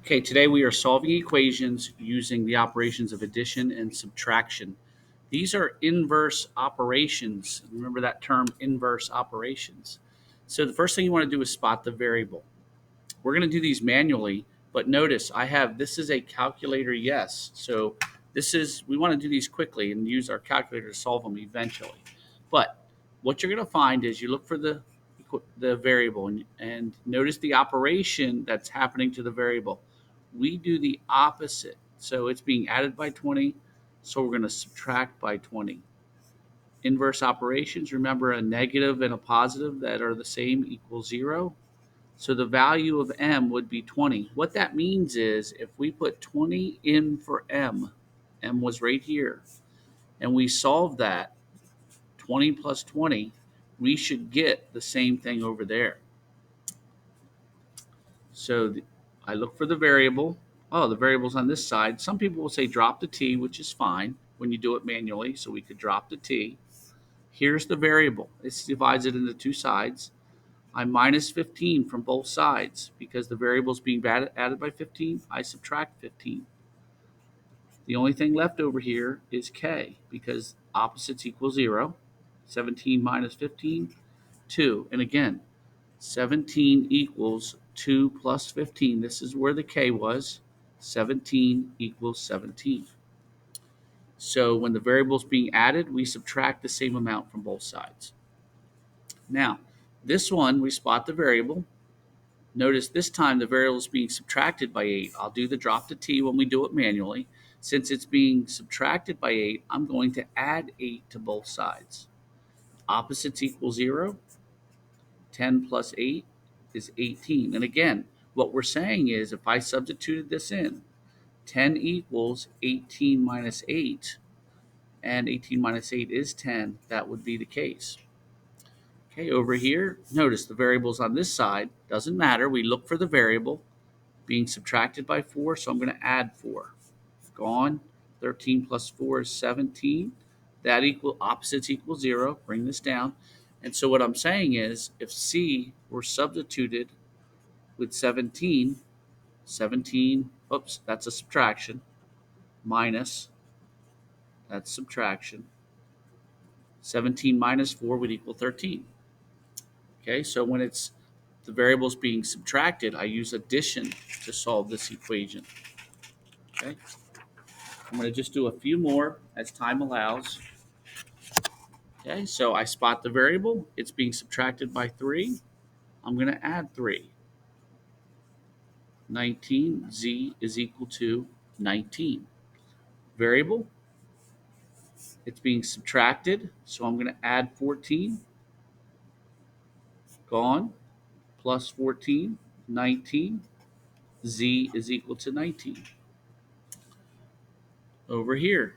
Okay, today we are solving equations using the operations of addition and subtraction. These are inverse operations. Remember that term, inverse operations. So the first thing you want to do is spot the variable. We're going to do these manually, but notice this is a calculator yes. So we want to do these quickly and use our calculator to solve them eventually. But what you're going to find is you look for the variable and notice the operation that's happening to the variable. We do the opposite. So it's being added by 20, so we're going to subtract by 20. Inverse operations, remember a negative and a positive that are the same equals 0. So the value of m would be 20. What that means is if we put 20 in for m was right here, and we solve that 20 plus 20, we should get the same thing over there. So I look for the variable. Oh, the variable's on this side. Some people will say drop the t, which is fine when you do it manually. So we could drop the t. Here's the variable. It divides it into two sides. I minus 15 from both sides because the variable is being added by 15. I subtract 15. The only thing left over here is k because opposites equal 0. 17 minus 15, 2. And again, 17 equals 2 plus 15. This is where the k was. 17 equals 17. So when the variable is being added, we subtract the same amount from both sides. Now, this one, we spot the variable. Notice this time the variable is being subtracted by 8. I'll do the drop to t when we do it manually. Since it's being subtracted by 8, I'm going to add 8 to both sides. Opposites equal 0. 10 plus 8 is 18. And again, what we're saying is if I substituted this in, 10 equals 18 minus 8, and 18 minus 8 is 10, that would be the case. Okay, over here, notice the variable's on this side. Doesn't matter. We look for the variable being subtracted by 4, so I'm going to add 4. Gone. 13 plus 4 is 17. That opposites equal 0. Bring this down. And so what I'm saying is if C were substituted with 17, oops, that's a subtraction, minus, that's subtraction. 17 minus 4 would equal 13. Okay, so when the variable's being subtracted, I use addition to solve this equation. Okay, I'm going to just do a few more as time allows. Okay, so I spot the variable. It's being subtracted by 3. I'm going to add 3. 19, z is equal to 19. Variable, it's being subtracted, so I'm going to add 14. Gone, plus 14, 19. Z is equal to 19. Over here,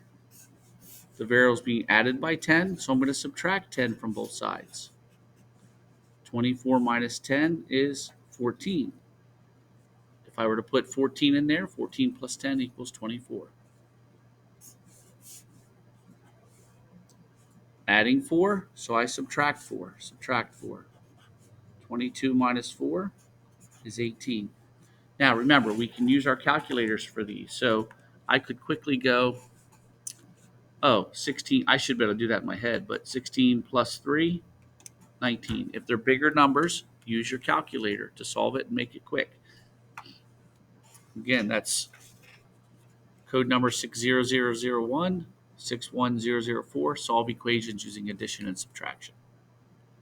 the variable is being added by 10, so I'm going to subtract 10 from both sides. 24 minus 10 is 14. If I were to put 14 in there, 14 plus 10 equals 24. Adding 4, so I subtract 4. Subtract 4. 22 minus 4 is 18. Now remember, we can use our calculators for these. So I could quickly go, 16. I should be able to do that in my head, but 16 plus 3, 19. If they're bigger numbers, use your calculator to solve it and make it quick. Again, that's code number 60001, 61004, solve equations using addition and subtraction.